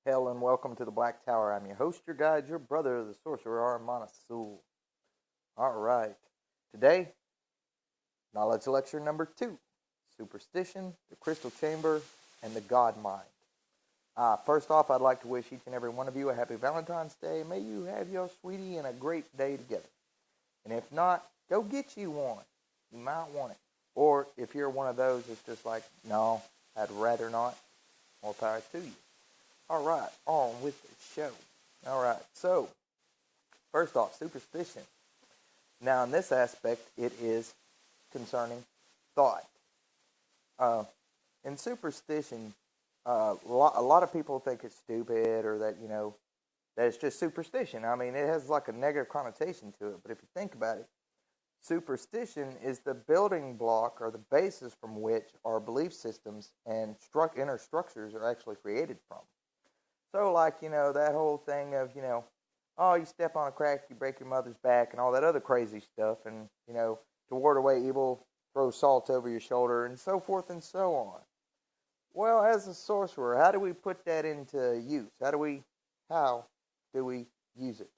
Hail and welcome to the Black Tower. I'm your host, your guide, your brother, the sorcerer Armanasul. All right. Today, knowledge lecture number 2: Superstition, the Crystal Chamber, and the God Mind. First off, I'd like to wish each and every one of you a happy Valentine's Day. May you have your sweetie and a great day together. And if not, go get you one. You might want it. Or if you're one of those that's just like, no, I'd rather not, more power to you. All right, on with the show. All right, so first off, superstition. Now, in this aspect, it is concerning thought. In superstition, a lot of people think it's stupid or that, that it's just superstition. I mean, it has like a negative connotation to it. But if you think about it, superstition is the building block or the basis from which our belief systems and inner structures are actually created from. So, like, that whole thing of, oh, you step on a crack, you break your mother's back, and all that other crazy stuff. And, to ward away evil, throw salt over your shoulder, and so forth and so on. Well, as a sorcerer, how do we put that into use? How do we use it?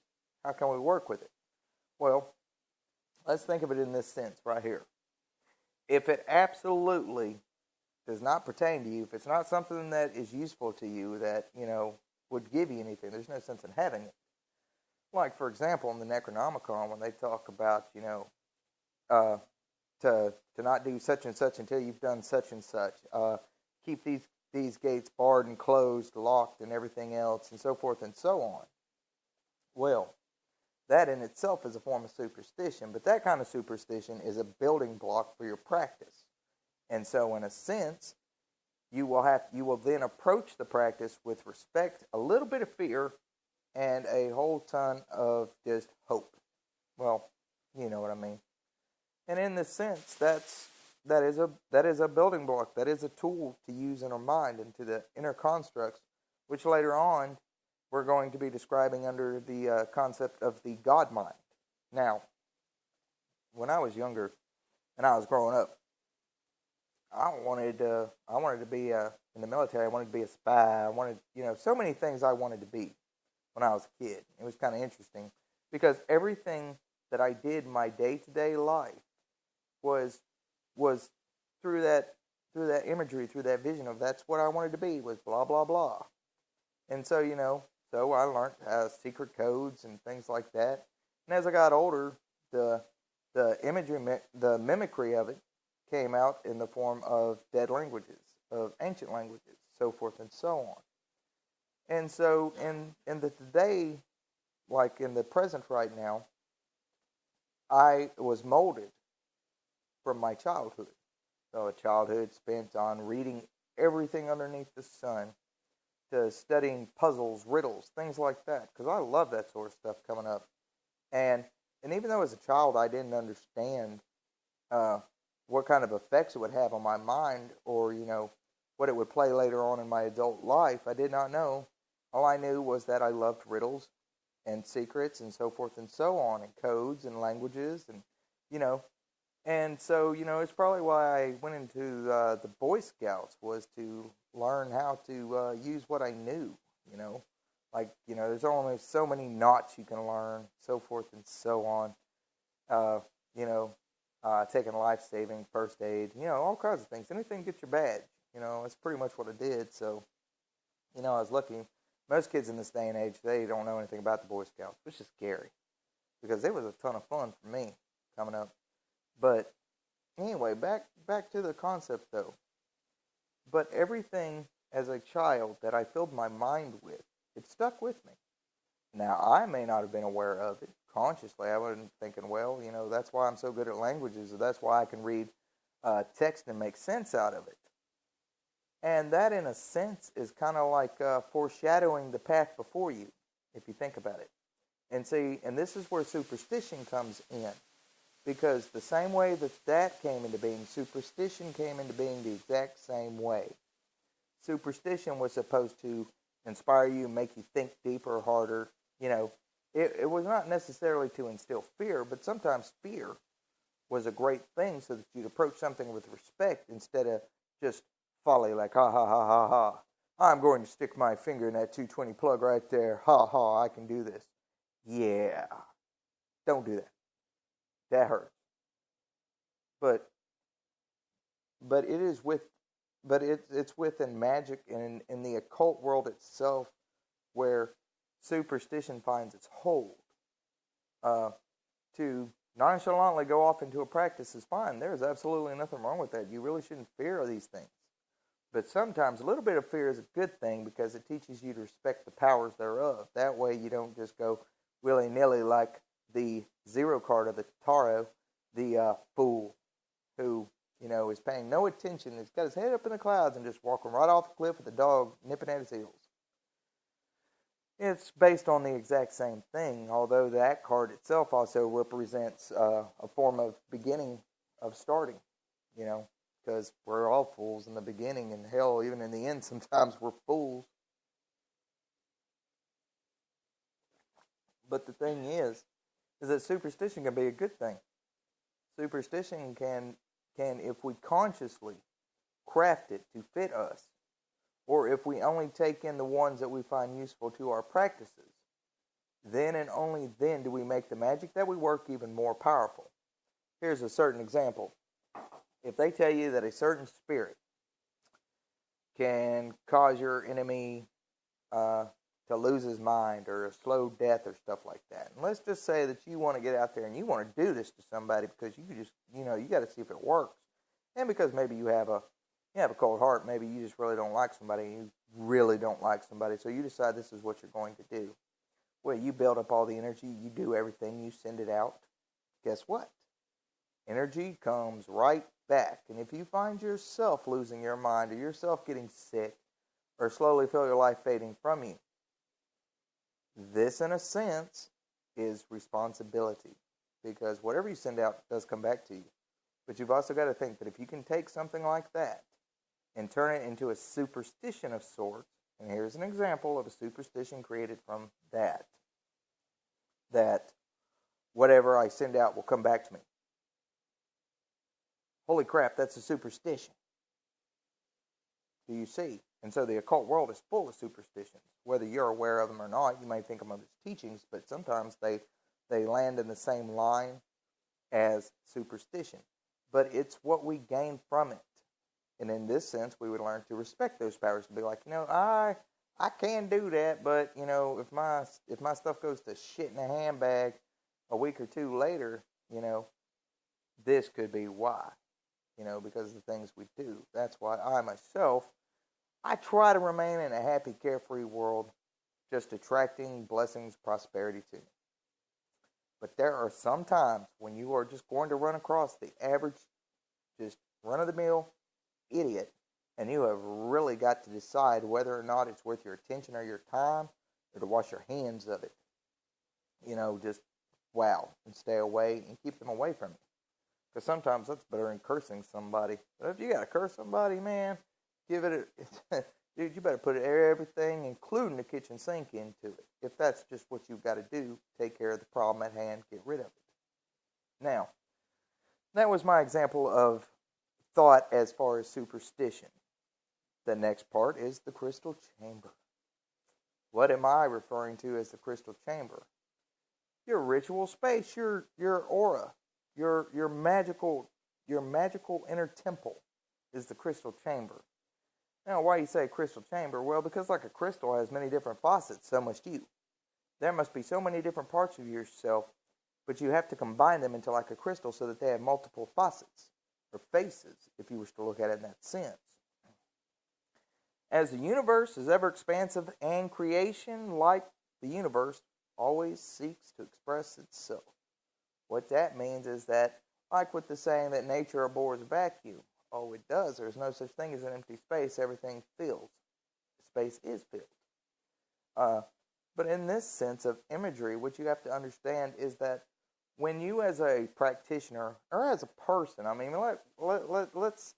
How can we work with it? Well, let's think of it in this sense right here. If it absolutely does not pertain to you, if it's not something that is useful to you, that, would give you anything, there's no sense in having it. Like, for example, in the Necronomicon, when they talk about, to not do such and such until you've done such and such, keep these gates barred and closed, locked, and everything else, and so forth and so on. Well, that in itself is a form of superstition, but that kind of superstition is a building block for your practice. And so, in a sense, you will then approach the practice with respect, a little bit of fear, and a whole ton of just hope. Well, you know what I mean. And in this sense, that is a building block. That is a tool to use in our mind into the inner constructs, which later on we're going to be describing under the concept of the God mind. Now, when I was younger and I was growing up, I wanted to be in the military. I wanted to be a spy. I wanted, so many things I wanted to be when I was a kid. It was kind of interesting because everything that I did in my day-to-day life was through that imagery, through that vision of that's what I wanted to be, was blah blah blah. And so so I learned secret codes and things like that. And as I got older, the imagery, the mimicry of it came out in the form of dead languages, of ancient languages, so forth and so on. And so in the today, like in the present right now, I was molded from my childhood. So a childhood spent on reading everything underneath the sun, to studying puzzles, riddles, things like that, because I love that sort of stuff coming up. And even though as a child I didn't understand what kind of effects it would have on my mind, or what it would play later on in my adult life, I did not know. All I knew was that I loved riddles and secrets and so forth and so on, and codes and languages, and and so it's probably why I went into the Boy Scouts, was to learn how to use what I knew. There's only so many knots you can learn, so forth and so on. Uh, you know, taking life-saving, first aid, all kinds of things. Anything to get your badge, that's pretty much what I did. So, I was lucky. Most kids in this day and age, they don't know anything about the Boy Scouts, which is scary, because it was a ton of fun for me coming up. But anyway, back to the concept, though. But everything as a child that I filled my mind with, it stuck with me. Now, I may not have been aware of it consciously. I wasn't thinking, well, that's why I'm so good at languages, or that's why I can read text and make sense out of it. And that, in a sense, is kind of like foreshadowing the path before you, if you think about it. And see, and this is where superstition comes in. Because the same way that came into being, superstition came into being the exact same way. Superstition was supposed to inspire you, make you think deeper, harder. It was not necessarily to instill fear, but sometimes fear was a great thing so that you'd approach something with respect instead of just folly, like, ha, ha, ha, ha, ha. I'm going to stick my finger in that 220 plug right there. Ha ha, I can do this. Yeah. Don't do that. That hurts. But it is with but it's within magic and in the occult world itself where superstition finds its hold. Uh, to nonchalantly go off into a practice is fine. There's absolutely nothing wrong with that. You really shouldn't fear these things. But sometimes a little bit of fear is a good thing because it teaches you to respect the powers thereof. That way you don't just go willy-nilly like the zero card of the tarot, the fool who, is paying no attention. He's got his head up in the clouds and just walking right off the cliff with the dog nipping at his heels. It's based on the exact same thing, although that card itself also represents a form of beginning, of starting, because we're all fools in the beginning, and hell, even in the end, sometimes we're fools. But the thing is that superstition can be a good thing. Superstition can, if we consciously craft it to fit us, or if we only take in the ones that we find useful to our practices, then and only then do we make the magic that we work even more powerful. Here's a certain example. If they tell you that a certain spirit can cause your enemy to lose his mind or a slow death or stuff like that, and let's just say that you want to get out there and you want to do this to somebody because you just, you got to see if it works, and because maybe you have a cold heart. Maybe you just really don't like somebody. You really don't like somebody. So you decide this is what you're going to do. Well, you build up all the energy. You do everything. You send it out. Guess what? Energy comes right back. And if you find yourself losing your mind or yourself getting sick or slowly feel your life fading from you, this, in a sense, is responsibility. Because whatever you send out does come back to you. But you've also got to think that if you can take something like that and turn it into a superstition of sorts, and here's an example of a superstition created from that whatever I send out will come back to me. Holy crap, that's a superstition. Do you see? And so the occult world is full of superstitions. Whether you're aware of them or not, you may think of them as teachings, but sometimes they land in the same line as superstition. But it's what we gain from it. And in this sense, we would learn to respect those powers, to be like, I can do that, but if my stuff goes to shit in a handbag a week or two later, this could be why, because of the things we do. That's why I try to remain in a happy, carefree world, just attracting blessings, prosperity to me. But there are some times when you are just going to run across the average, just run-of-the-mill idiot, and you have really got to decide whether or not it's worth your attention or your time, or to wash your hands of it. Just wow, and stay away and keep them away from you. Because sometimes that's better than cursing somebody. But if you got to curse somebody, man, give it dude, you better put everything, including the kitchen sink, into it. If that's just what you've got to do, take care of the problem at hand, get rid of it. Now, that was my example of thought as far as superstition. The next part is the crystal chamber. What am I referring to as the crystal chamber? Your ritual space, your aura, your magical inner temple is the crystal chamber. Now, why do you say crystal chamber? Well, because like a crystal has many different facets, so must you. There must be so many different parts of yourself, but you have to combine them into like a crystal so that they have multiple facets or faces, if you wish to look at it in that sense. As the universe is ever expansive and creation, like the universe, always seeks to express itself. What that means is that, like with the saying that nature abhors a vacuum, it does. There's no such thing as an empty space. Everything fills. Space is filled. But in this sense of imagery, what you have to understand is that when you as a practitioner, or as a person, let's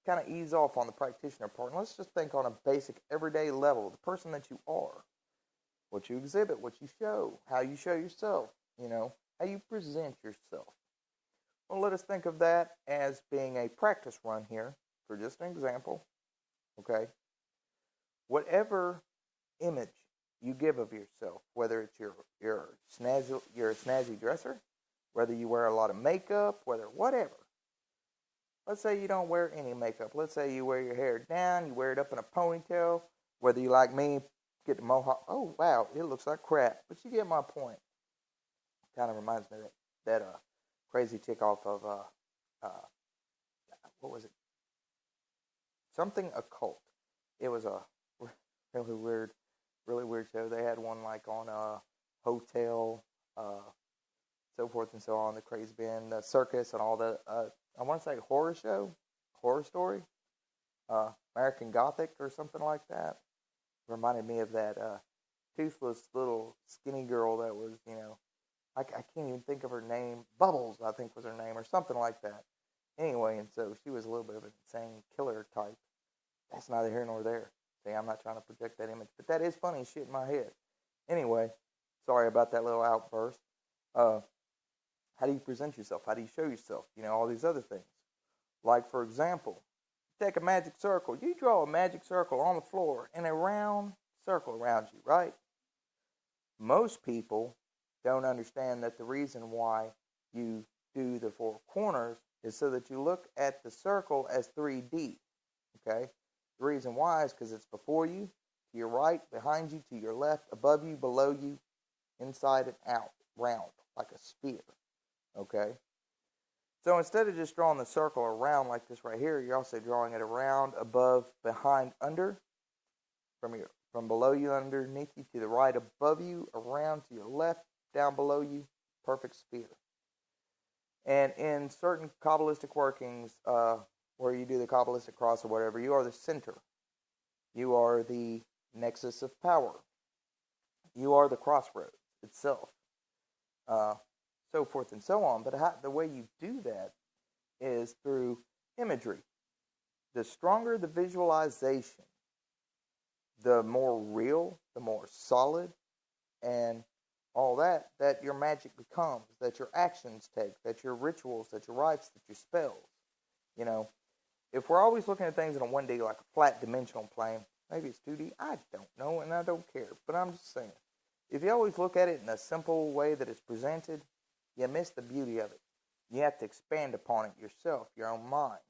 kind of ease off on the practitioner part, and let's just think on a basic everyday level, the person that you are, what you exhibit, what you show, how you show yourself, how you present yourself. Well, let us think of that as being a practice run here, for just an example, okay? whatever image you give of yourself, whether it's you're a snazzy dresser, whether you wear a lot of makeup, whatever. Let's say you don't wear any makeup. Let's say you wear your hair down, you wear it up in a ponytail. Whether you like me, get the mohawk. Oh wow, it looks like crap, but you get my point. Kind of reminds me of that crazy chick off of what was it? Something occult. It was a really weird show. They had one like on a hotel, so forth and so on. The Crazy Band, the circus, and all that. I want to say horror story, American Gothic or something like that. Reminded me of that toothless little skinny girl that was, I can't even think of her name. Bubbles, I think was her name, or something like that. Anyway, and so she was a little bit of an insane killer type. That's neither here nor there. See, I'm not trying to project that image, but that is funny shit in my head. Anyway, sorry about that little outburst. How do you present yourself? How do you show yourself? All these other things. Like, for example, take a magic circle. You draw a magic circle on the floor in a round circle around you, right? Most people don't understand that the reason why you do the four corners is so that you look at the circle as 3D, okay? The reason why is because it's before you, to your right, behind you, to your left, above you, below you, inside and out, round, like a sphere, okay? So instead of just drawing the circle around like this right here, you're also drawing it around, above, behind, under, from below you, underneath you, to the right, above you, around, to your left, down below you, perfect sphere. And in certain Kabbalistic workings, where you do the Kabbalistic cross or whatever, you are the center. You are the nexus of power. You are the crossroads itself. So forth and so on. But the way you do that is through imagery. The stronger the visualization, the more real, the more solid, and all that your magic becomes, that your actions take, that your rituals, that your rites, that your spells. If we're always looking at things in a 1D, like a flat dimensional plane, maybe it's 2D, I don't know, and I don't care. But I'm just saying, if you always look at it in a simple way that it's presented, you miss the beauty of it. You have to expand upon it yourself, your own mind.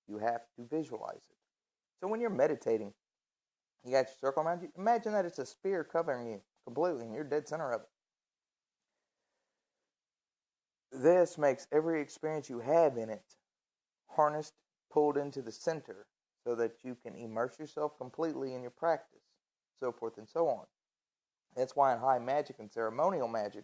You have to visualize it. So when you're meditating, you got your circle around you. Imagine that it's a sphere covering you completely, and you're dead center of it. This makes every experience you have in it harnessed, pulled into the center, so that you can immerse yourself completely in your practice, so forth and so on. That's why in high magic and ceremonial magic,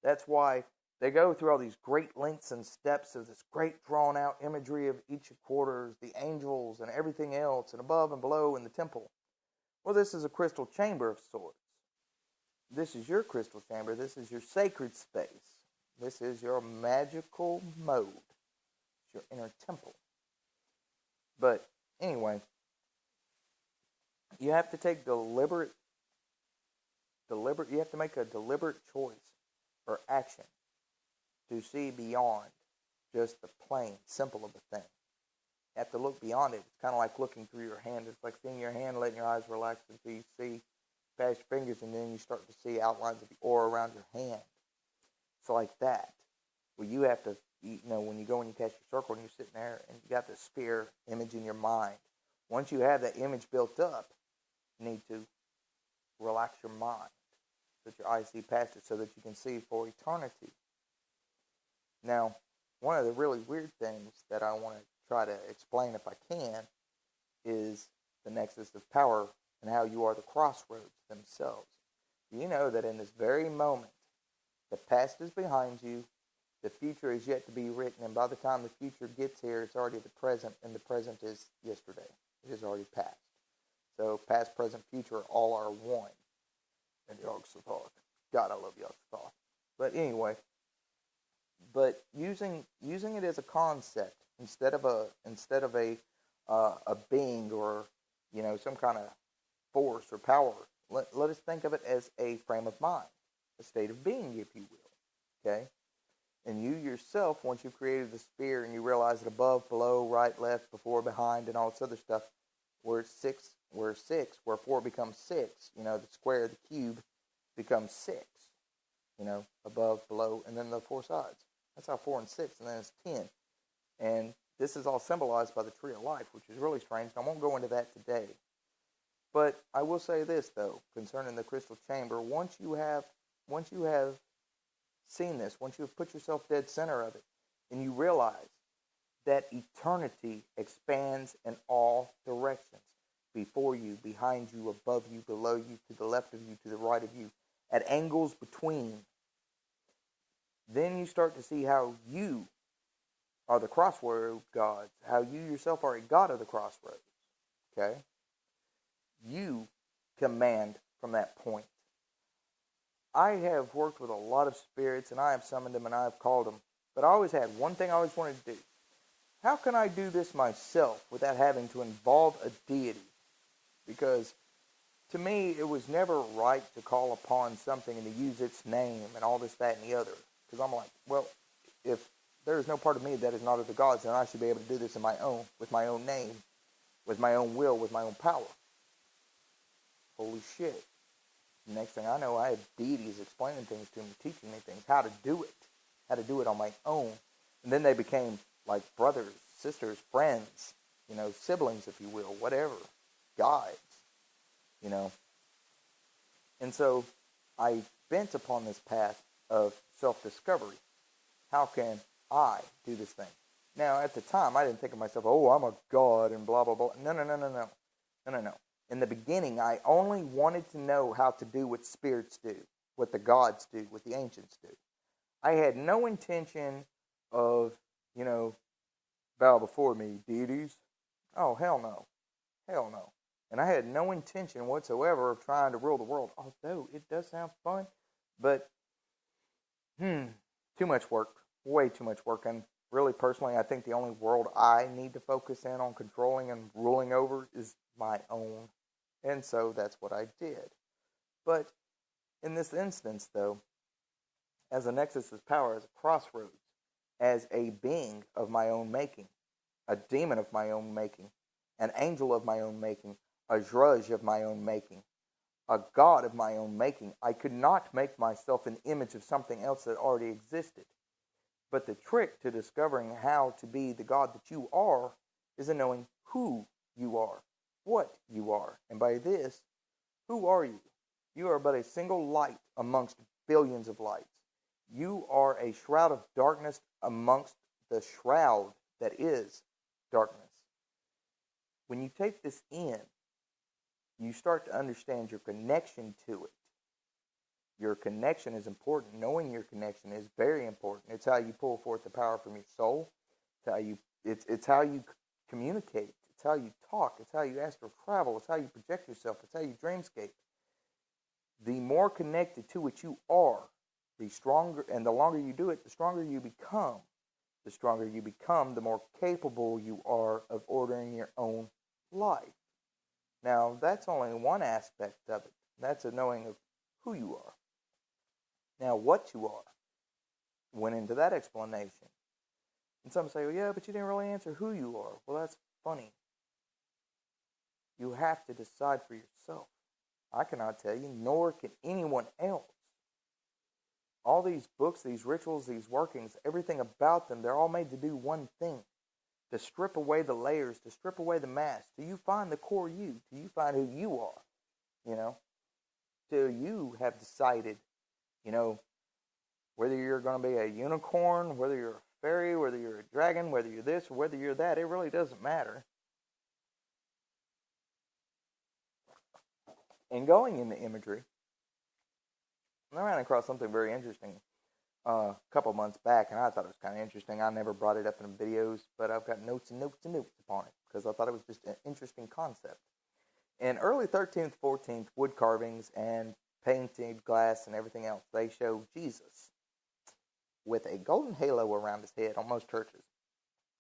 that's why they go through all these great lengths and steps of this great drawn out imagery of each quarters, the angels and everything else, and above and below in the temple. Well, this is a crystal chamber of sorts. This is your crystal chamber. This is your sacred space. This is your magical mode. It's your inner temple. But anyway, you have to take you have to make a deliberate choice or action to see beyond just the plain, simple of the thing. You have to look beyond it. It's kind of like looking through your hand. It's like seeing your hand, letting your eyes relax until you see past your fingers, and then you start to see outlines of the aura around your hand. It's like that. Well, you have to, when you go and you cast your circle and you're sitting there and you got the sphere image in your mind. Once you have that image built up, you need to relax your mind so that your eyes see past it so that you can see for eternity. Now, one of the really weird things that I want to try to explain, if I can, is the nexus of power and how you are the crossroads themselves. You know that in this very moment, the past is behind you, the future is yet to be written, and by the time the future gets here, it's already the present, and the present is yesterday. It is already past. So past, present, future all are one. And Yog Sothoth. God, I love Yog Sothoth. But anyway, using it as a concept instead of a being or some kind of force or power. Let us think of it as a frame of mind, a state of being, if you will. Okay, and you yourself, once you've created the sphere and you realize that above, below, right, left, before, behind, and all this other stuff, where it sits where 4 becomes 6. The square, the cube becomes 6. Above, below, and then the 4 sides. That's how 4 and 6, and then it's 10. And this is all symbolized by the tree of life, which is really strange. And I won't go into that today. But I will say this, though, concerning the crystal chamber. Once you have seen this, once you have put yourself dead center of it, and you realize that eternity expands in all directions, before you, behind you, above you, below you, to the left of you, to the right of you, at angles between, then you start to see how you are the crossroad gods, how you yourself are a god of the crossroads. Okay? You command from that point. I have worked with a lot of spirits, and I have summoned them, and I have called them. But I always had one thing I always wanted to do. How can I do this myself without having to involve a deity? Because to me, it was never right to call upon something and to use its name and all this, that, and the other. Because I'm like, well, if there is no part of me that is not of the gods, then I should be able to do this in my own, with my own name, with my own will, with my own power. Holy shit. Next thing I know, I had deities explaining things to me, teaching me things, how to do it on my own. And then they became like brothers, sisters, friends, siblings, if you will, whatever, guides, And so I bent upon this path of self-discovery. How can I do this thing? Now, at the time, I didn't think of myself, oh, I'm a god and blah, blah, blah. No. In the beginning, I only wanted to know how to do what spirits do, what the gods do, what the ancients do. I had no intention of, bow before me, deities. Oh, hell no. Hell no. And I had no intention whatsoever of trying to rule the world, although it does sound fun. But, too much work. Way too much work. And really, personally, I think the only world I need to focus in on controlling and ruling over is my own. And so that's what I did. But in this instance, though, as a nexus of power, as a crossroads, as a being of my own making, a demon of my own making, an angel of my own making, a drudge of my own making, a god of my own making, I could not make myself an image of something else that already existed. But the trick to discovering how to be the God that you are is in knowing who you are, what you are. And by this, who are you? You are but a single light amongst billions of lights. You are a shroud of darkness amongst the shroud that is darkness. When you take this in, you start to understand your connection to it. Your connection is important. Knowing your connection is very important. It's how you pull forth the power from your soul. It's how you communicate. It's how you talk. It's how you ask for travel. It's how you project yourself. It's how you dreamscape. The more connected to it you are, the stronger, and the longer you do it, the stronger you become. The stronger you become, the more capable you are of ordering your own life. Now, that's only one aspect of it. That's a knowing of who you are. Now, what you are went into that explanation. And some say, well, yeah, but you didn't really answer who you are. Well, that's funny. You have to decide for yourself. I cannot tell you, nor can anyone else. All these books, these rituals, these workings, everything about them, they're all made to do one thing. To strip away the layers, to strip away the mask. Till you find the core you. Till you find who you are. Till you have decided, whether you're going to be a unicorn, whether you're a fairy, whether you're a dragon, whether you're this or whether you're that, it really doesn't matter. And going into imagery, I ran across something very interesting a couple months back, and I thought it was kind of interesting. I never brought it up in videos, but I've got notes and notes and notes upon it because I thought it was just an interesting concept. In early 13th, 14th wood carvings and painted glass and everything else, they show Jesus with a golden halo around his head on most churches.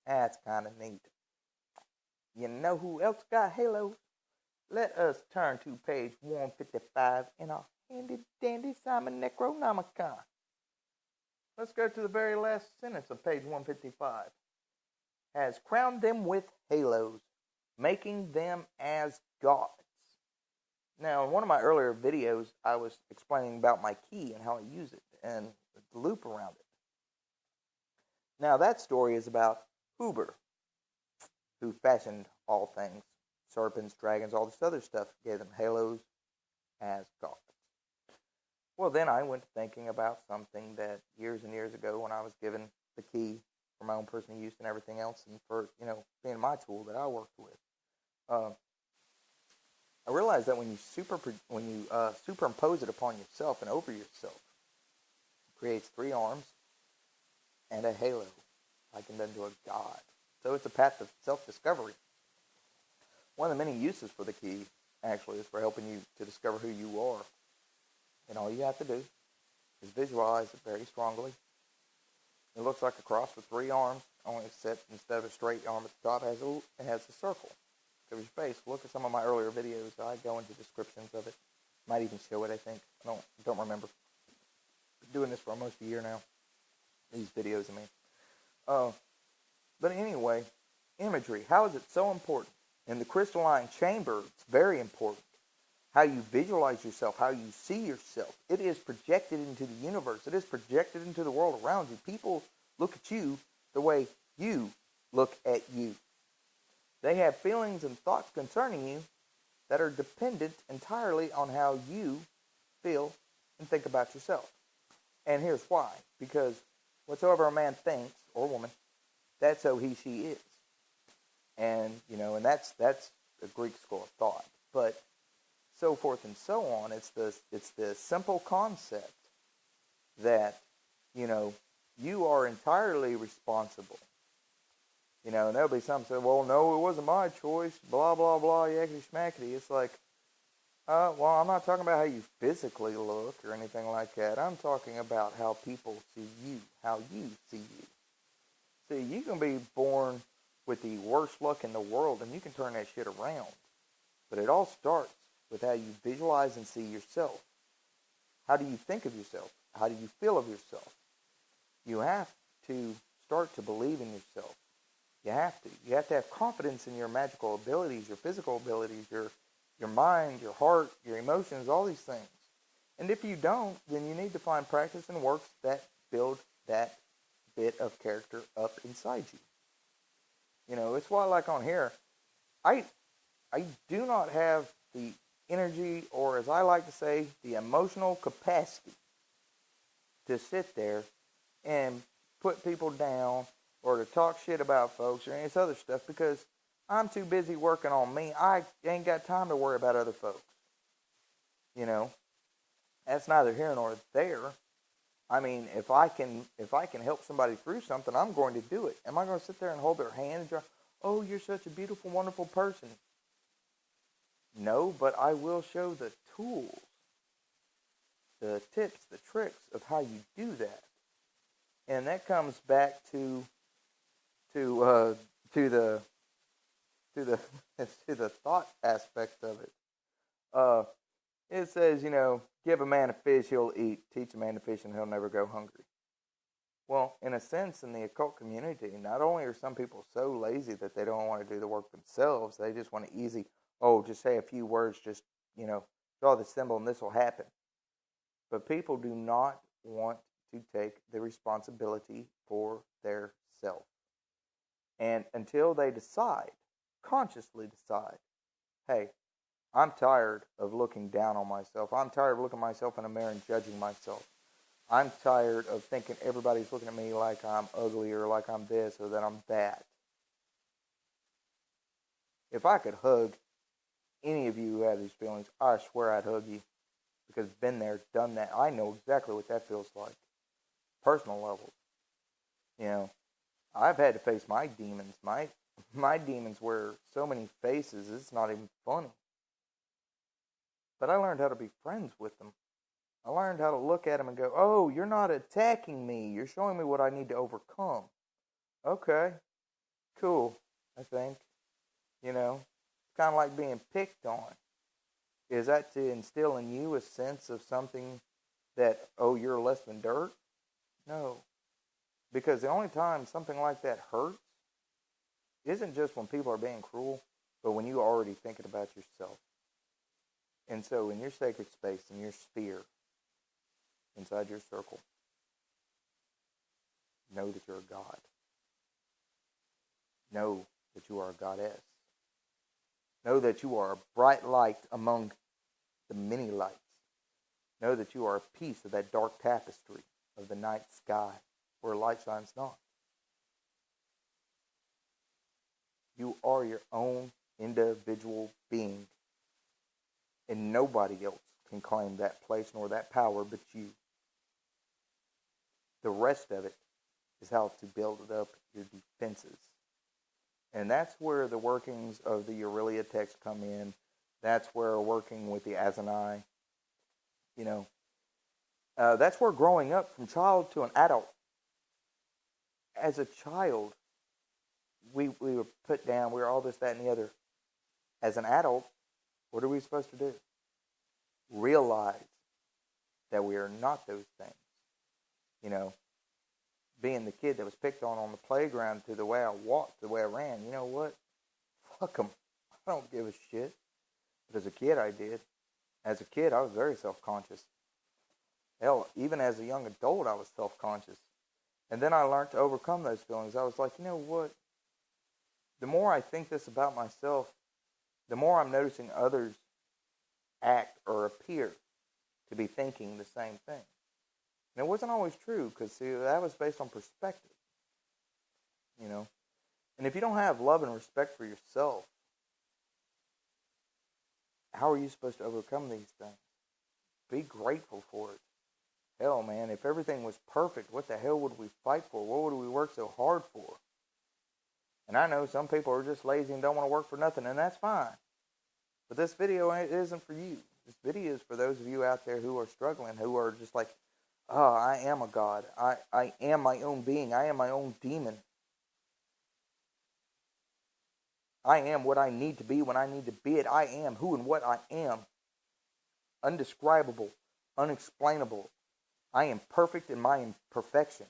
That's kind of neat. You know who else got halos? Let us turn to page 155 in our handy-dandy Simon Necronomicon. Let's go to the very last sentence of page 155. Has crowned them with halos, making them as gods. Now, in one of my earlier videos, I was explaining about my key and how I use it and the loop around it. Now, that story is about Huber, who fashioned all things, serpents, dragons, all this other stuff, gave them halos as gods. Well, then I went to thinking about something that years and years ago when I was given the key for my own personal use and everything else, and for, being my tool that I worked with. I realized that when you superimpose it upon yourself and over yourself, it creates 3 arms and a halo, likened unto a god. So it's a path of self-discovery. One of the many uses for the key, actually, is for helping you to discover who you are. And all you have to do is visualize it very strongly. It looks like a cross with 3 arms, only except instead of a straight arm at the top, it has a circle. Covers your face. Look at some of my earlier videos. I go into descriptions of it. Might even show it, I think. I don't remember. Been doing this for almost a year now. These videos, I mean. But anyway, imagery. How is it so important? In the crystalline chamber, it's very important. How you visualize yourself, how you see yourself. It is projected into the universe. It is projected into the world around you. People look at you the way you look at you. They have feelings and thoughts concerning you that are dependent entirely on how you feel and think about yourself. And here's why. Because whatsoever a man thinks, or woman, that's how he, she is. And, and that's a Greek school of thought. But so forth and so on. It's the simple concept that, you are entirely responsible. And there'll be some say, well, no, it wasn't my choice, blah, blah, blah, yakety schmackety. It's like, well, I'm not talking about how you physically look or anything like that. I'm talking about how people see you, how you see you. See, you can be born with the worst luck in the world, and you can turn that shit around. But it all starts with how you visualize and see yourself. How do you think of yourself? How do you feel of yourself? You have to start to believe in yourself. You have to. You have to have confidence in your magical abilities, your physical abilities, your mind, your heart, your emotions, all these things. And if you don't, then you need to find practice and works that build that bit of character up inside you. It's why, like on here, I do not have the energy, or as I like to say, the emotional capacity to sit there and put people down or to talk shit about folks or any of this other stuff, because I'm too busy working on me. I ain't got time to worry about other folks. That's neither here nor there. I mean, if I can help somebody through something, I'm going to do it. Am I going to sit there and hold their hand and go, oh, you're such a beautiful, wonderful person? No, but I will show the tools, the tips, the tricks of how you do that. And that comes back to the to the thought aspect of it. It says, give a man a fish, he'll eat. Teach a man to fish, and he'll never go hungry. Well, in a sense, in the occult community, not only are some people so lazy that they don't want to do the work themselves, they just want to just say a few words, just, draw the symbol and this will happen. But people do not want to take the responsibility for their self. And until they consciously decide, hey, I'm tired of looking down on myself. I'm tired of looking at myself in a mirror and judging myself. I'm tired of thinking everybody's looking at me like I'm ugly or like I'm this or that I'm that. If I could hug any of you who have these feelings, I swear I'd hug you, because I've been there, done that. I know exactly what that feels like. Personal level. I've had to face my demons. My demons wear so many faces, it's not even funny. But I learned how to be friends with them. I learned how to look at them and go, oh, you're not attacking me. You're showing me what I need to overcome. Okay, cool, I think. It's kind of like being picked on. Is that to instill in you a sense of something that, oh, you're less than dirt? No. Because the only time something like that hurts isn't just when people are being cruel. but when you're already thinking about yourself. And so in your sacred space, in your sphere, inside your circle, know that you're a god. Know that you are a goddess. Know that you are a bright light among the many lights. Know that you are a piece of that dark tapestry of the night sky where light shines not. You are your own individual being, and nobody else can claim that place nor that power but you. The rest of it is how to build up your defenses. And that's where the workings of the Aurelia text come in. That's where working with the Azanai, that's where growing up from child to an adult. As a child, we were put down, we were all this, that, and the other. As an adult, what are we supposed to do? Realize that we are not those things. Being the kid that was picked on the playground, to the way I walked, the way I ran, you know what? Fuck them. I don't give a shit. But as a kid, I did. As a kid, I was very self-conscious. Hell, even as a young adult, I was self-conscious. And then I learned to overcome those feelings. I was like, you know what? The more I think this about myself, the more I'm noticing others act or appear to be thinking the same thing. And it wasn't always true, because, see, that was based on perspective. And if you don't have love and respect for yourself, how are you supposed to overcome these things? Be grateful for it. Hell, man, if everything was perfect, what the hell would we fight for? What would we work so hard for? And I know some people are just lazy and don't want to work for nothing, and that's fine. But this video isn't for you. This video is for those of you out there who are struggling, who are just like, oh, I am a god. I am my own being. I am my own demon. I am what I need to be when I need to be it. I am who and what I am. Undescribable, unexplainable. I am perfect in my imperfections.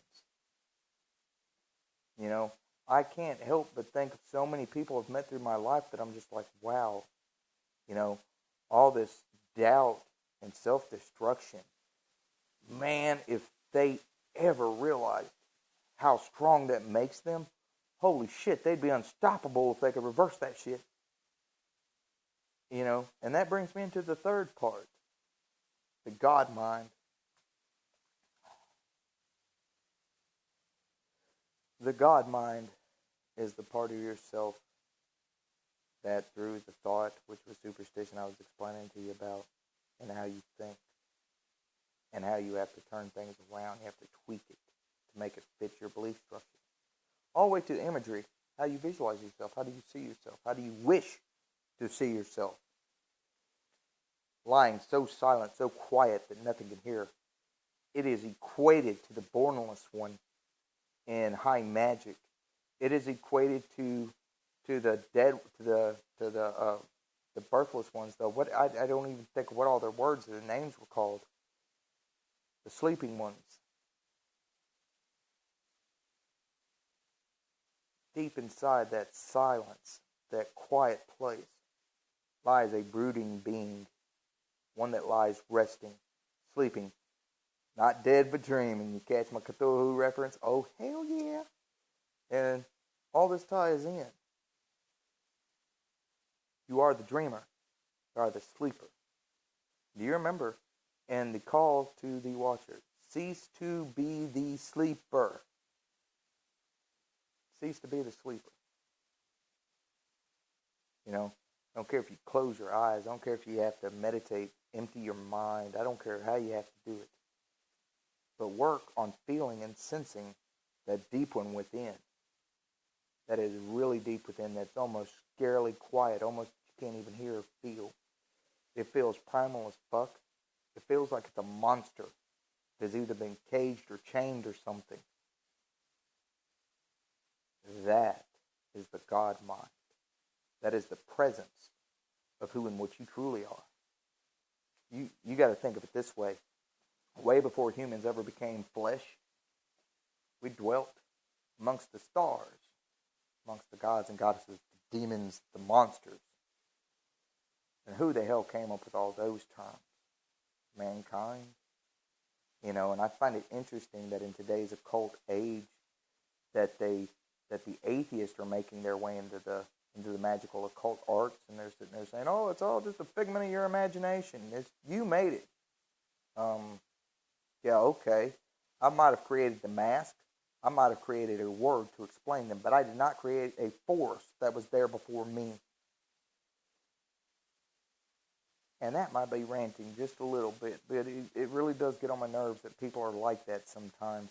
I can't help but think of so many people I've met through my life that I'm just like, wow. All this doubt and self-destruction. Man, if they ever realized how strong that makes them, holy shit, they'd be unstoppable if they could reverse that shit. And that brings me into the third part, the God mind. The God mind is the part of yourself that through the thought, which was superstition I was explaining to you about, and how you think, and how you have to turn things around, you have to tweak it to make it fit your belief structure. All the way to imagery, how you visualize yourself, how do you see yourself, how do you wish to see yourself. Lying so silent, so quiet that nothing can hear. It is equated to the bornless one in high magic. It is equated to the dead, to the birthless ones. Though I don't even think what all their words, their names were called. The sleeping ones. Deep inside that silence, that quiet place, lies a brooding being, one that lies resting, sleeping, not dead but dreaming. You catch my Cthulhu reference? Oh, hell yeah. And all this ties in. You are the dreamer. You are the sleeper. Do you remember in the call to the watcher, cease to be the sleeper. Cease to be the sleeper. I don't care if you close your eyes. I don't care if you have to meditate, empty your mind. I don't care how you have to do it. But work on feeling and sensing that deep one within. That is really deep within. That's almost scarily quiet. Almost you can't even hear or feel. It feels primal as fuck. It feels like it's a monster that's either been caged or chained or something. That is the God mind. That is the presence of who and what you truly are. You got to think of it this way. Way before humans ever became flesh, we dwelt amongst the stars, amongst the gods and goddesses, demons, the monsters. And who the hell came up with all those terms? Mankind. And I find it interesting that in today's occult age that the atheists are making their way into the magical occult arts, and they're sitting there saying, "Oh, it's all just a figment of your imagination. You made it." Yeah, okay. I might have created the mask. I might have created a word to explain them, but I did not create a force that was there before me. And that might be ranting just a little bit, but it really does get on my nerves that people are like that sometimes.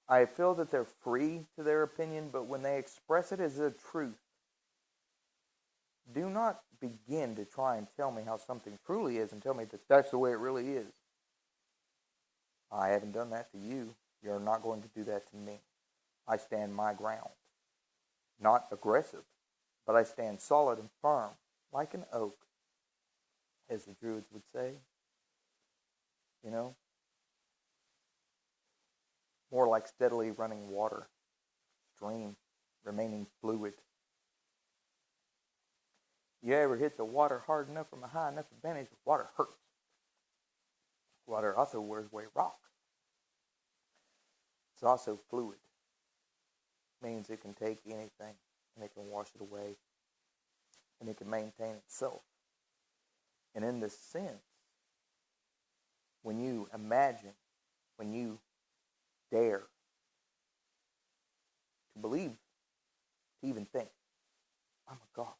I feel that they're free to their opinion, but when they express it as a truth, do not begin to try and tell me how something truly is and tell me that that's the way it really is. I haven't done that to you. You're not going to do that to me. I stand my ground. Not aggressive, but I stand solid and firm, like an oak, as the Druids would say. More like steadily running water, stream, remaining fluid. You ever hit the water hard enough from a high enough advantage? Water hurts. Water also wears away rock. It's also fluid. Means it can take anything and it can wash it away and it can maintain itself. And in this sense, when you imagine, when you dare to believe, to even think, I'm a God.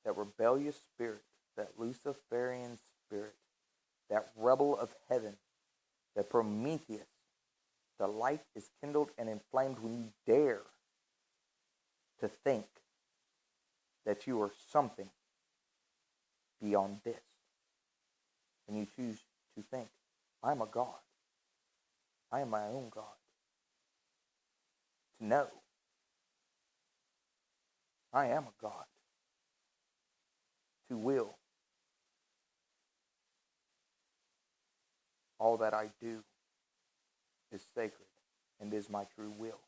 That rebellious spirit, that Luciferian spirit, that rebel of heaven, that Prometheus, the light is kindled and inflamed when you dare to think that you are something beyond this. And you choose to think, I'm a God. I am my own God. To know, I am a God. To will, all that I do is sacred and is my true will.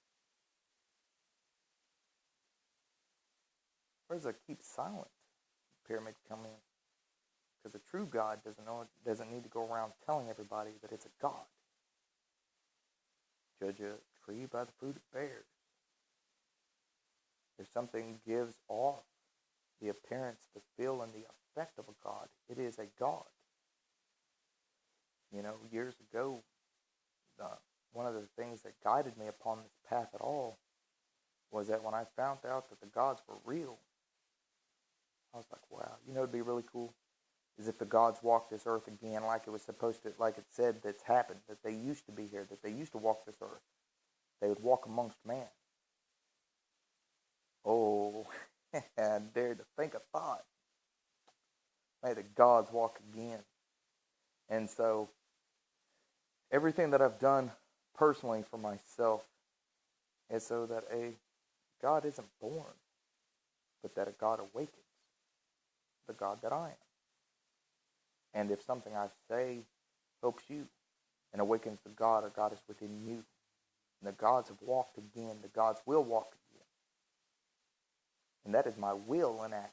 Where does it keep silent? The pyramids come in. Because a true God doesn't need to go around telling everybody that it's a God. Judge a tree by the fruit it bears. If something gives off the appearance, the feel, and the effect of a God, it is a God. Years ago, one of the things that guided me upon this path at all was that when I found out that the gods were real, I was like, wow, it'd be really cool is if the gods walked this earth again like it was supposed to, like it said that's happened, that they used to be here, that they used to walk this earth. They would walk amongst man. Oh, I dared to think a thought. May the gods walk again. And so, everything that I've done personally for myself is so that a God isn't born, but that a God awakens, the God that I am. And if something I say helps you and awakens the God or God is within you, and the gods have walked again, the gods will walk again. And that is my will in action.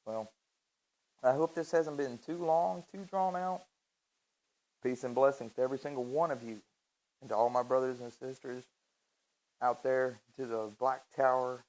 Well, I hope this hasn't been too long, too drawn out. Peace and blessings to every single one of you, and to all my brothers and sisters out there, to the Black Tower,